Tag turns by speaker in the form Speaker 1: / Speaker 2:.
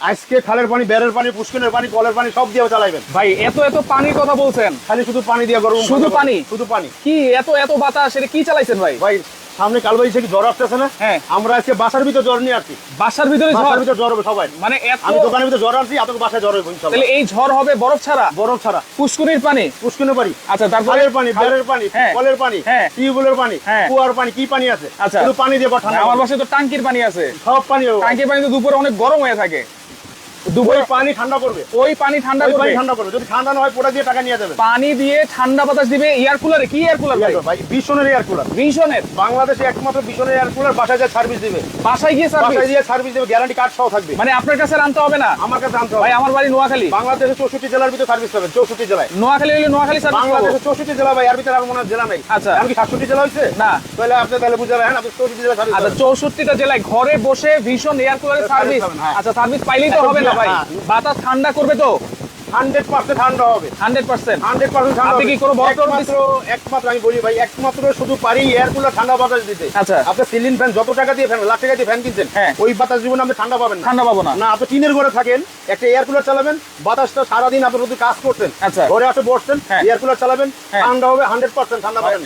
Speaker 1: আজকে খালের পানি, বেড়ের পানি, পুষ্কিনের পানি, কলের পানি সব দিয়ে চালাইবেন
Speaker 2: ভাই। এত এত পানির কথা বলছেন,
Speaker 1: খালি শুধু পানি দিয়ে গরম,
Speaker 2: শুধু পানি?
Speaker 1: শুধু পানি।
Speaker 2: কি এত এত বাতাস, এটা কি চালাইছেন ভাই?
Speaker 1: ভাই সামনে কালবৈশাখী ঝড় আসতেছে না?
Speaker 2: হ্যাঁ।
Speaker 1: আমরা আজকে বাসার ভিতর জ্বর নিয়ে আসছি।
Speaker 2: বাসার ভিতরে ঝড়?
Speaker 1: বাসার ভিতর জ্বর হবে সবাই।
Speaker 2: মানে এত?
Speaker 1: আমি দোকানের ভিতরে জ্বর আনছি, আপনাকে বাসায় জ্বর হবে ইনশাআল্লাহ।
Speaker 2: তাহলে এই ঝড় হবে বরফ ছাড়া?
Speaker 1: বরফ ছাড়া,
Speaker 2: পুষ্করির পানি?
Speaker 1: পুষ্কিনের পানি,
Speaker 2: আচ্ছা, তারপরে
Speaker 1: খালের পানি, বেড়ের পানি,
Speaker 2: হ্যাঁ।
Speaker 1: কলের পানি,
Speaker 2: হ্যাঁ।
Speaker 1: টিউবওয়েলের পানি,
Speaker 2: হ্যাঁ।
Speaker 1: কুয়ার পানি, কি পানি আছে?
Speaker 2: আচ্ছা।
Speaker 1: শুধু পানি দিয়ে ঠান্ডা
Speaker 2: আমার
Speaker 1: হবে।
Speaker 2: বাসায় তো টাঙ্কির পানি আছে।
Speaker 1: সব পানি হবে।
Speaker 2: টাঙ্কির পানি তো দুপুরে অনেক গরম হয়ে থাকে।
Speaker 1: ওই
Speaker 2: দুপুরে
Speaker 1: পানি ঠান্ডা করবে,
Speaker 2: ওই পানি ঠান্ডা
Speaker 1: ওই পানি
Speaker 2: করবে?
Speaker 1: ঠান্ডা করবে। যদি ঠান্ডা না হয় পোড়া দিয়ে টাকা নিয়ে যাবেন।
Speaker 2: পানি দিয়ে ঠান্ডা বাতাস দিবে এয়ার কুলারে? কি এয়ার কুলার ভাই?
Speaker 1: ভাই বিশনের এয়ার কুলার,
Speaker 2: ভিশনের?
Speaker 1: বাংলাদেশে একমাত্র বিশনের এয়ার কুলার। বাসায় যায় সার্ভিস দিবে,
Speaker 2: বাসায় গিয়ে
Speaker 1: বাসায়
Speaker 2: সার্ভিস?
Speaker 1: দিয়ে সার্ভিস দেবে, গ্যারান্টি কার্ড সহ থাকবে।
Speaker 2: মানে আপনার কাছে আর আনতে হবে না?
Speaker 1: আমার কাছে আনতে
Speaker 2: ভাই
Speaker 1: হবে।
Speaker 2: আমার বাড়ি নোয়াখালী।
Speaker 1: বাংলাদেশে 64 জেলার ভিতরে সার্ভিস পাবেন, 64 জেলায়।
Speaker 2: নোয়াখালী হলে নোয়াখালী সার্ভিস পাবো?
Speaker 1: বাংলাদেশে 64 জেলা ভাই, এর ভিতরে আর মনে হয় জেলা নাই।
Speaker 2: আচ্ছা।
Speaker 1: এমনকি 67 জেলা হয়েছে
Speaker 2: না।
Speaker 1: তাহলে আপনি তাহলে বুঝে যাবেন আপনি 64 জেলা সার্ভিস
Speaker 2: আচ্ছা, 64টা জেলায় ঘরে বসে ভীষণ এয়ার কুলারের সার্ভিস?
Speaker 1: পাবেন, হ্যাঁ।
Speaker 2: আচ্ছা, সার্ভিস পাইলেই তো হবে না ভাই?
Speaker 1: হ্যাঁ।
Speaker 2: বাতাস ঠান্ডা করবে তো?
Speaker 1: 100% ঠান্ডা হবে,
Speaker 2: 100%?
Speaker 1: 100% ঠান্ডা
Speaker 2: আপনি
Speaker 1: হবে।
Speaker 2: কি কোনো বদল
Speaker 1: একমাত্র আমি বলি ভাই, একমাত্র শুধু পারি এয়ার কুলার ঠান্ডা বাতাস দিতে।
Speaker 2: আচ্ছা।
Speaker 1: আপনি সিলিং ফ্যান যত টাকা দিয়ে ফ্যান, লাখ টাকা দিয়ে ফ্যান কিনছেন,
Speaker 2: হ্যাঁ।
Speaker 1: ওই বাতাস জীবনে আপনি ঠান্ডা পাবেন না।
Speaker 2: ঠান্ডা পাবো না?
Speaker 1: না, আপনি টিনের ঘরে থাকেন, একটা এয়ার কুলার চালাবেন, বাতাসটা সারাদিন আপনি যদি কাজ করতেন,
Speaker 2: আচ্ছা।
Speaker 1: ঘরে আসে বসছেন,
Speaker 2: হ্যাঁ।
Speaker 1: এয়ার কুলার চালাবেন,
Speaker 2: হ্যাঁ।
Speaker 1: ঠান্ডা হবে, 100% ঠান্ডা পাবেন।